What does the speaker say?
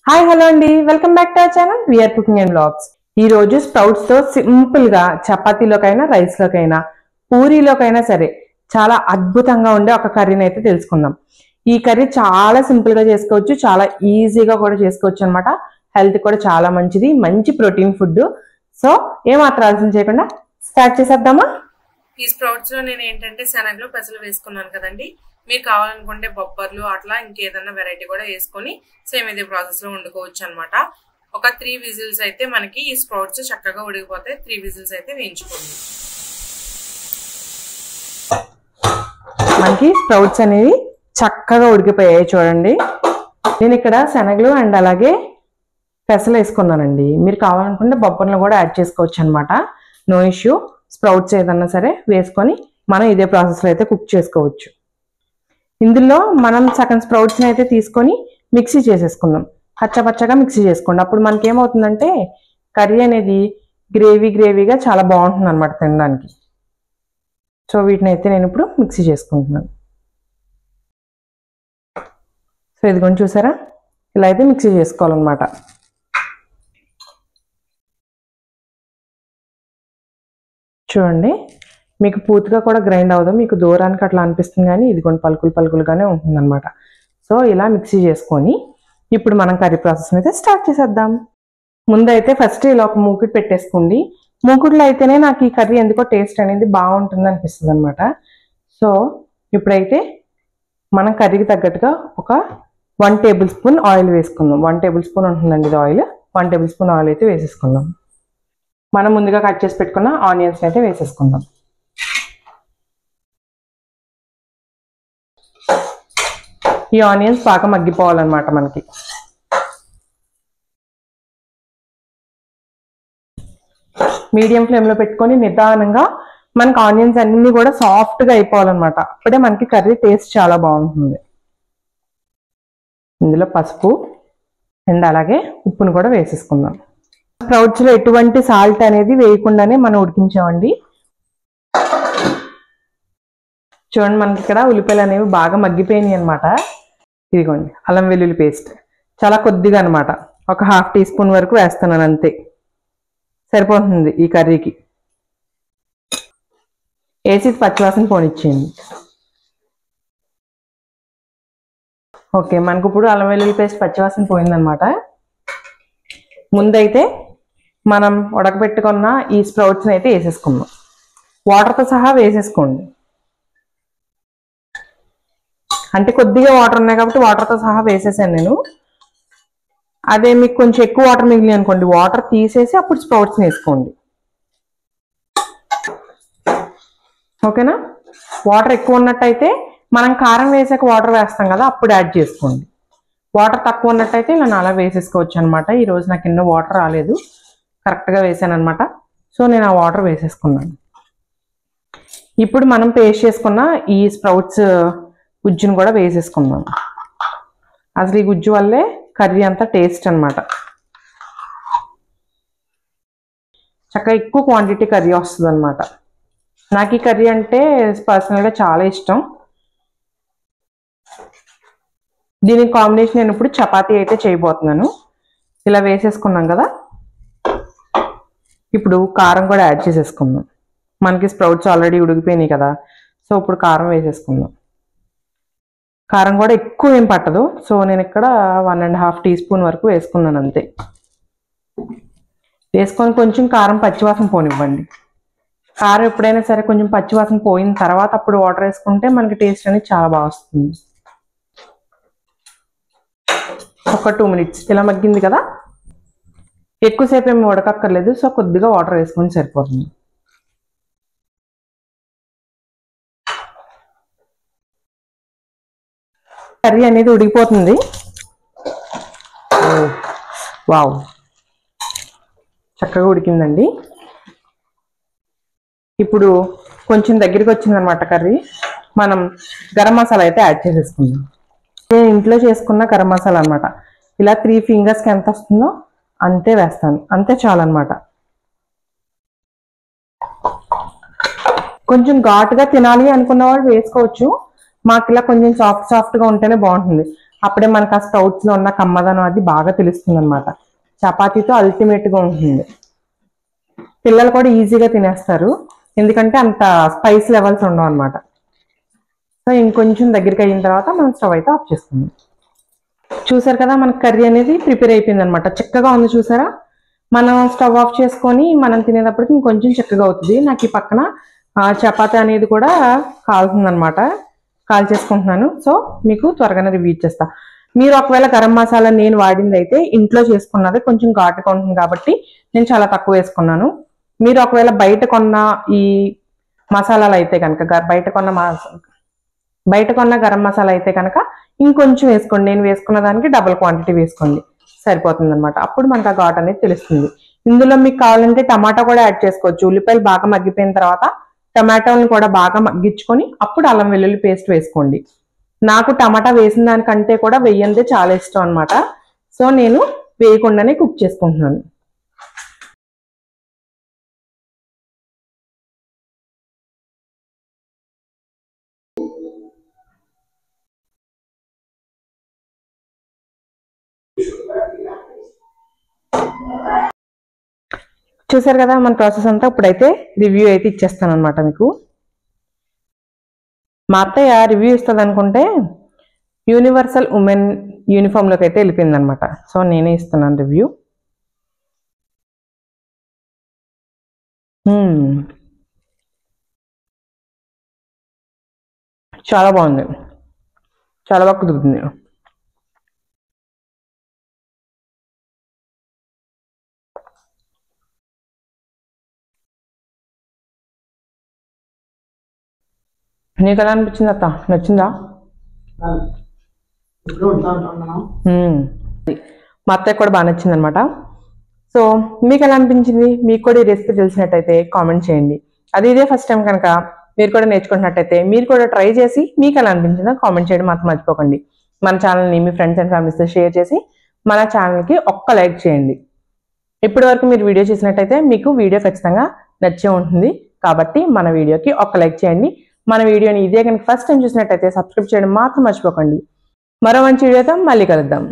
Hi hello అండి, welcome back to our channel VR cooking and vlogs. ఈ రోజు sprouts తో సింపుల్ గా చపాతీలోకైనా రైస్ లోకైనా పూరీలోకైనా సరే చాలా అద్భుతంగా ఉండే ఒక కర్రీని అయితే తెలుసుకుందాం. ఈ కర్రీ చాలా సింపుల్ గా చేసుకోవచ్చు, చాలా ఈజీగా కూడా చేసుకోవచ్చు అనమాట. హెల్త్ కూడా చాలా మంచిది, మంచి ప్రోటీన్ ఫుడ్. సో ఏమాత్రం ఆలస్యం చేయకుండా స్టార్ట్ చేసేద్దామా. ఈ స్ప్రౌట్స్ లో నేను ఏంటంటే శనగలు పెసలు వేసుకున్నాను కదండి. మీరు కావాలనుకుంటే బొబ్బర్లు అట్లా ఇంకేదన్నా వెరైటీ కూడా వేసుకొని సేమ్ ఇదే ప్రాసెస్ లో వండుకోవచ్చు అనమాట. ఒక 3 విజిల్స్ అయితే మనకి ఈ స్ప్రౌట్స్ చక్కగా ఉడికిపోతాయి. 3 విజిల్స్ అయితే వేయించుకోండి. మనకి స్ప్రౌట్స్ అనేవి చక్కగా ఉడికిపోయాయి చూడండి. నేను ఇక్కడ శనగలు అండ్ అలాగే పెసలు వేసుకున్నానండి. మీరు కావాలనుకుంటే బొబ్బర్లు కూడా యాడ్ చేసుకోవచ్చు అనమాట. No issue. స్ప్రౌట్స్ ఏదన్నా సరే వేసుకొని మనం ఇదే ప్రాసెస్లో అయితే కుక్ చేసుకోవచ్చు. ఇందులో మనం సగం స్ప్రౌట్స్ని అయితే తీసుకొని మిక్సీ చేసేసుకుందాం. పచ్చగా మిక్సీ చేసుకోండి. అప్పుడు మనకి ఏమవుతుందంటే కర్రీ అనేది గ్రేవీగా చాలా బాగుంటుంది అనమాట తినడానికి. సో వీటిని అయితే నేను ఇప్పుడు మిక్సీ చేసుకుంటున్నాను. సో ఇదిగోండి చూసారా, ఇలా అయితే మిక్సీ చేసుకోవాలన్నమాట. చూడండి, మీకు పూర్తిగా కూడా గ్రైండ్ అవ్వదు, మీకు దూరానికి అట్లా అనిపిస్తుంది, కానీ ఇదిగోండి పలుకులుగానే ఉంటుంది అనమాట. సో ఇలా మిక్సీ చేసుకొని ఇప్పుడు మనం కర్రీ ప్రాసెస్ అయితే స్టార్ట్ చేసేద్దాం. ముందైతే ఫస్ట్ ఇలా ఒక మూకుడు పెట్టేసుకోండి. మూకుడులో అయితేనే నాకు ఈ కర్రీ ఎందుకో టేస్ట్ అనేది బాగుంటుంది అనిపిస్తుంది అనమాట. సో ఇప్పుడైతే మనం కర్రీకి తగ్గట్టుగా ఒక 1 టేబుల్ స్పూన్ ఆయిల్ వేసుకుందాం. 1 టేబుల్ స్పూన్ ఉంటుందండి ఇది ఆయిల్. 1 టేబుల్ స్పూన్ ఆయిల్ అయితే వేసేసుకుందాం. మనం ముందుగా కట్ చేసి పెట్టుకున్న ఆనియన్స్ అయితే వేసేసుకుందాం. ఈ ఆనియన్స్ బాగా మగ్గిపోవాలన్నమాట మనకి. మీడియం ఫ్లేమ్లో పెట్టుకొని నిదానంగా మనకి ఆనియన్స్ అన్ని కూడా సాఫ్ట్గా అయిపోవాలన్నమాట. అప్పుడే మనకి కర్రీ టేస్ట్ చాలా బాగుంటుంది. ఇందులో పసుపు అండ్ అలాగే ఉప్పును కూడా వేసేసుకుందాం. స్ప్రౌట్స్లో ఎటువంటి సాల్ట్ అనేది వేయకుండానే మనం ఉడికించామండి. చూడండి, మనకి ఇక్కడ ఉల్లిపాయలు అనేవి బాగా మగ్గిపోయినాయి అనమాట. ఇదిగోండి అల్లం వెల్లుల్లి పేస్ట్ చాలా కొద్దిగా అనమాట, ఒక 1/2 టీ స్పూన్ వరకు వేస్తున్నాను అంతే, సరిపోతుంది ఈ కర్రీకి. వేసి పచ్చివాసన పోనిచ్చేయండి. ఓకే, మనకు ఇప్పుడు అల్లం వెల్లుల్లి పేస్ట్ పచ్చివాసన పోయిందనమాట. ముందైతే మనం ఉడకబెట్టుకున్న ఈ స్ప్రౌట్స్ని అయితే వేసేసుకుందాం. వాటర్తో సహా వేసేసుకోండి. అంటే కొద్దిగా వాటర్ ఉన్నాయి కాబట్టి వాటర్తో సహా వేసేసాను నేను. అదే మీకు కొంచెం ఎక్కువ వాటర్ మిగిలి అనుకోండి, వాటర్ తీసేసి అప్పుడు స్ప్రౌట్స్ని వేసుకోండి. ఓకేనా? వాటర్ ఎక్కువ ఉన్నట్టయితే మనం కారం వేసాక వాటర్ వేస్తాం కదా, అప్పుడు యాడ్ చేసుకోండి. వాటర్ తక్కువ ఉన్నట్టయితే నేను అలా వేసేసుకోవచ్చు అనమాట. ఈరోజు నాకు ఎన్నో వాటర్ రాలేదు, కరెక్ట్గా వేసాను అనమాట. సో నేను ఆ వాటర్ వేసేసుకున్నాను. ఇప్పుడు మనం పేస్ట్ చేసుకున్న ఈ స్ప్రౌట్స్ గుజ్జును కూడా వేసేసుకుందాం. అసలు ఈ గుజ్జు వల్లే కర్రీ అంతా టేస్ట్ అనమాట. చక్కగా ఎక్కువ క్వాంటిటీ కర్రీ వస్తుంది అనమాట. నాకు ఈ కర్రీ అంటే పర్సనల్గా చాలా ఇష్టం. దీనికి కాంబినేషన్ నేను ఇప్పుడు చపాతీ అయితే చేయబోతున్నాను. ఇలా వేసేసుకున్నాం కదా, ఇప్పుడు కారం కూడా యాడ్ చేసేసుకుందాం. మనకి స్ప్రౌట్స్ ఆల్రెడీ ఉడికిపోయినాయి కదా, సో ఇప్పుడు కారం వేసేసుకుందాం. కారం కూడా ఎక్కువ ఏం పట్టదు. సో నేను ఇక్కడ 1.5 టీ స్పూన్ వరకు వేసుకున్నాను అంతే. వేసుకొని కొంచెం కారం పచ్చివాసన పోనివ్వండి. కారం ఎప్పుడైనా సరే కొంచెం పచ్చివాసన పోయిన తర్వాత అప్పుడు వాటర్ వేసుకుంటే మనకి టేస్ట్ అనేది చాలా బాగా వస్తుంది. ఒక 2 మినిట్స్ ఇలా మగ్గింది కదా, ఎక్కువసేపు ఏమి ఉడకక్కర్లేదు. సో కొద్దిగా వాటర్ వేసుకొని సరిపోతుంది. కర్రీ అనేది ఉడికిపోతుంది. వావ్, చక్కగా ఉడికిందండి. ఇప్పుడు కొంచెం దగ్గరికి వచ్చిందనమాట కర్రీ. మనం గరం మసాలా అయితే యాడ్ చేసేసుకుందాం. నేను ఇంట్లో చేసుకున్న గరం మసాలా అనమాట. ఇలా 3 ఫింగర్స్కి ఎంత వస్తుందో అంతే వేస్తాను, అంతే చాలన్నమాట. కొంచెం ఘాటుగా తినాలి అనుకున్న వాళ్ళు వేసుకోవచ్చు. మాకు ఇలా కొంచెం సాఫ్ట్గా ఉంటేనే బాగుంటుంది. అప్పుడే మనకు ఆ స్ప్రౌట్స్లో ఉన్న కమ్మదనం అది బాగా తెలుస్తుంది అనమాట. చపాతీతో అల్టిమేట్గా ఉంటుంది. పిల్లలు కూడా ఈజీగా తినేస్తారు, ఎందుకంటే అంత స్పైస్ లెవెల్స్ ఉండవు అనమాట. సో ఇంకొంచెం దగ్గరికి అయిన తర్వాత మనం స్టవ్ అయితే ఆఫ్ చేసుకుందాం. చూసారు కదా మనకు కర్రీ అనేది ప్రిపేర్ అయిపోయింది అనమాట. చిక్కగా ఉంది చూసారా. మనం స్టవ్ ఆఫ్ చేసుకొని మనం తినేటప్పటికి ఇంకొంచెం చిక్కగా అవుతుంది. నాకు ఈ పక్కన చపాతీ అనేది కూడా కాలుతుంది అనమాట, కాల్ చేసుకుంటున్నాను. సో మీకు త్వరగానే రివ్యూ ఇచ్చేస్తా. మీరు ఒకవేళ గరం మసాలా నేను వాడింది అయితే ఇంట్లో చేసుకున్నది కొంచెం ఘాటుగా ఉంటుంది కాబట్టి నేను చాలా తక్కువ వేసుకున్నాను. మీరు ఒకవేళ బయట కొన్న ఈ మసాలాలు అయితే కనుక, బయట కొన్న గరం మసాలా అయితే కనుక ఇంకొంచెం వేసుకోండి. నేను వేసుకున్న దానికి డబుల్ క్వాంటిటీ వేసుకోండి, సరిపోతుంది అనమాట. అప్పుడు మనకు ఆ ఘాట్ అనేది తెలుస్తుంది. ఇందులో మీకు కావాలంటే టమాటా కూడా యాడ్ చేసుకోవచ్చు. ఉల్లిపాయలు బాగా మగ్గిపోయిన తర్వాత టమాటోని కూడా బాగా మగ్గించుకొని అప్పుడు అల్లం వెల్లుల్లి పేస్ట్ వేసుకోండి. నాకు టమాటా వేసిన దానికంటే కూడా వెయ్యందే చాలా ఇష్టం అనమాట. సో నేను వేయకుండానే కుక్ చేసుకుంటున్నాను. చూసారు కదా మన ప్రాసెస్ అంతా. ఇప్పుడైతే రివ్యూ అయితే ఇచ్చేస్తాను అనమాట మీకు. మా అత్తయ్య రివ్యూ ఇస్తుంది అనుకుంటే యూనివర్సల్ ఉమెన్ యూనిఫామ్లోకి అయితే వెళ్ళిపోయింది అనమాట. సో నేనే ఇస్తున్నాను రివ్యూ. చాలా బాగుంది, చాలా బాగా కుదురుతుంది. నీకు ఎలా అనిపించింది అత్త? నచ్చిందా? మా అత్తయ్య కూడా బాగా నచ్చింది అనమాట. సో మీకు ఎలా అనిపించింది? మీకు కూడా ఈ రెసిపీ తెలిసినట్టయితే కామెంట్ చేయండి. అది ఇదే ఫస్ట్ టైం కనుక మీరు కూడా నేర్చుకుంటున్నట్టయితే మీరు కూడా ట్రై చేసి మీకు ఎలా అనిపించిందో కామెంట్ చేయడం మాత్రం మర్చిపోకండి. మన ఛానల్ని మీ ఫ్రెండ్స్ అండ్ ఫ్యామిలీస్తో షేర్ చేసి మన ఛానల్కి ఒక్క లైక్ చేయండి. ఇప్పటి వరకు మీరు వీడియో చూసినట్టయితే మీకు వీడియో ఖచ్చితంగా నచ్చే ఉంటుంది. కాబట్టి మన వీడియోకి ఒక్క లైక్ చేయండి. మన వీడియోని ఇదే కనుక ఫస్ట్ టైం చూసినట్టయితే సబ్స్క్రైబ్ చేయడం మాత్రం మర్చిపోకండి. మరో మంచి వీడియోతో మళ్ళీ కలుద్దాం.